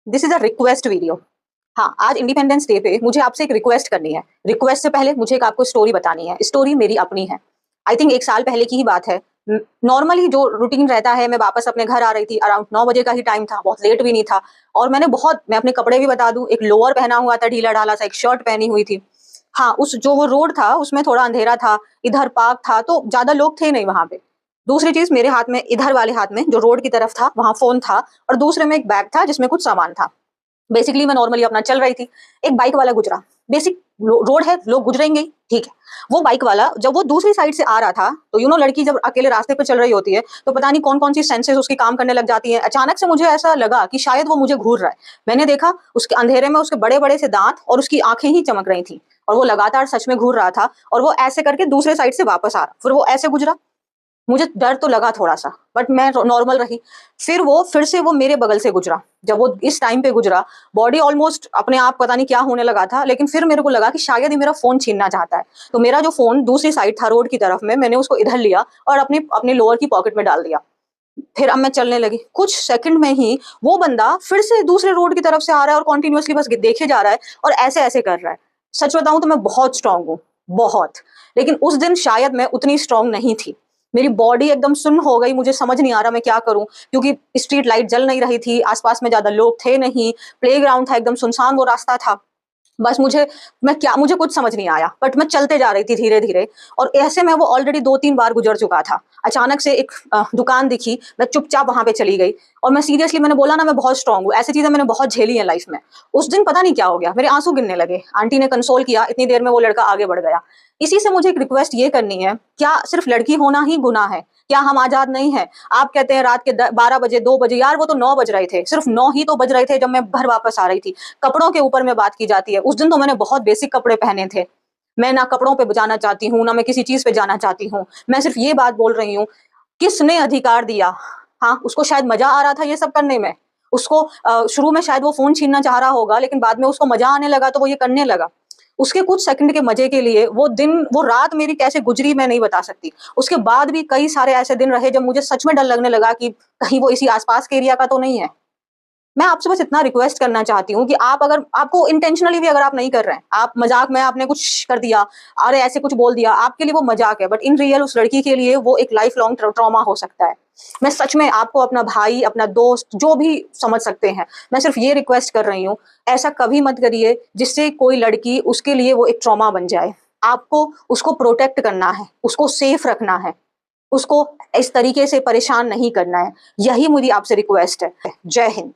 This is a request video. हाँ, आज independence day पे मुझे आपसे एक रिक्वेस्ट करनी है। रिक्वेस्ट से पहले मुझे एक आपको स्टोरी बतानी है। स्टोरी मेरी अपनी है। आई थिंक 1 साल पहले की ही बात है। नॉर्मली जो रूटीन रहता है, मैं वापस अपने घर आ रही थी, अराउंड 9 बजे का ही टाइम था, बहुत लेट भी नहीं था। और मैं अपने कपड़े भी बता दूं, एक लोअर पहना हुआ था ढीला ढाला सा, एक शर्ट पहनी हुई थी। हाँ, उस जो वो रोड था उसमें थोड़ा अंधेरा था, इधर पार्क था, तो ज्यादा लोग थे नहीं वहां पे। दूसरी चीज, मेरे हाथ में, इधर वाले हाथ में जो रोड की तरफ था, वहां फोन था, और दूसरे में एक बैग था जिसमें कुछ सामान था। बेसिकली मैं नॉर्मली अपना चल रही थी, एक बाइक वाला गुजरा। बेसिक रोड है, लोग गुजरेंगे ही, ठीक है। वो बाइक वाला जब वो दूसरी साइड से आ रहा था, तो लड़की जब अकेले रास्ते पर चल रही होती है तो पता नहीं कौन कौन सी सेंसेस उसकी काम करने लग जाती है। अचानक से मुझे ऐसा लगा कि शायद वो मुझे घूर रहा है। मैंने देखा उसके अंधेरे में उसके बड़े बड़े से दांत और उसकी आंखें ही चमक रही थी, और वो लगातार सच में घूर रहा था। और वो ऐसे करके दूसरे साइड से वापस आ रहा, फिर वो ऐसे गुजरा। मुझे डर तो लगा थोड़ा सा, बट मैं नॉर्मल रही। फिर से वो मेरे बगल से गुजरा। जब वो इस टाइम पे गुजरा, बॉडी ऑलमोस्ट अपने आप पता नहीं क्या होने लगा था, लेकिन फिर मेरे को लगा कि शायद ही मेरा फोन छीनना चाहता है। तो मेरा जो फोन दूसरी साइड था रोड की तरफ में, मैंने उसको इधर लिया और अपने अपने लोअर की पॉकेट में डाल दिया। फिर अब मैं चलने लगी। कुछ सेकंड में ही वो बंदा फिर से दूसरे रोड की तरफ से आ रहा है और कॉन्टिन्यूअसली बस देखे जा रहा है और ऐसे ऐसे कर रहा है। सच बताऊं तो मैं बहुत स्ट्रांग हूँ, बहुत। लेकिन उस दिन शायद मैं उतनी स्ट्रांग नहीं थी। मेरी बॉडी एकदम सुन्न हो गई, मुझे समझ नहीं आ रहा मैं क्या करूं, क्योंकि स्ट्रीट लाइट जल नहीं रही थी, आसपास में ज्यादा लोग थे नहीं, प्लेग्राउंड था, एकदम सुनसान वो रास्ता था। बस मुझे कुछ समझ नहीं आया, बट मैं चलते जा रही थी धीरे धीरे। और ऐसे में वो ऑलरेडी 2-3 बार गुजर चुका था। अचानक से एक दुकान दिखी, मैं चुपचाप वहां पे चली गई। और मैंने बोला ना, मैं बहुत स्ट्रांग हूँ, ऐसी चीजें मैंने बहुत झेली है लाइफ में। उस दिन पता नहीं क्या हो गया, मेरे आंसू गिरने लगे। आंटी ने कंसोल किया, इतनी देर में वो लड़का आगे बढ़ गया। इसी से मुझे एक रिक्वेस्ट ये करनी है, क्या सिर्फ लड़की होना ही गुनाह है? क्या हम आजाद नहीं है? आप कहते हैं रात के 12 बजे, 2 बजे, यार वो तो 9 बज रहे थे, सिर्फ 9 ही तो बज रहे थे जब मैं घर वापस आ रही थी। कपड़ों के ऊपर में बात की जाती है, उस दिन तो मैंने बहुत बेसिक कपड़े पहने थे। मैं ना कपड़ों पे जाना चाहती हूँ, ना मैं किसी चीज पे जाना चाहती हूँ। मैं सिर्फ ये बात बोल रही हूँ, किसने अधिकार दिया? हाँ, उसको शायद मजा आ रहा था ये सब करने में। उसको शुरू में शायद वो फोन छीनना चाह रहा होगा, लेकिन बाद में उसको मजा आने लगा तो वो ये करने लगा। उसके कुछ सेकंड के मजे के लिए वो रात मेरी कैसे गुजरी मैं नहीं बता सकती। उसके बाद भी कई सारे ऐसे दिन रहे जब मुझे सच में डर लगने लगा कि कहीं वो इसी आसपास के एरिया का तो नहीं है। मैं आपसे बस इतना रिक्वेस्ट करना चाहती हूँ कि आप, अगर आपको इंटेंशनली भी अगर आप नहीं कर रहे हैं, आप मजाक में आपने कुछ कर दिया, अरे ऐसे कुछ बोल दिया, आपके लिए वो मजाक है, बट इन रियल उस लड़की के लिए वो एक लाइफ लॉन्ग ट्रॉमा हो सकता है। मैं सच में आपको, अपना भाई, अपना दोस्त, जो भी समझ सकते हैं, मैं सिर्फ ये रिक्वेस्ट कर रही हूँ, ऐसा कभी मत करिए जिससे कोई लड़की, उसके लिए वो एक ट्रॉमा बन जाए। आपको उसको प्रोटेक्ट करना है, उसको सेफ रखना है, उसको इस तरीके से परेशान नहीं करना है। यही मेरी आपसे रिक्वेस्ट है। जय हिंद।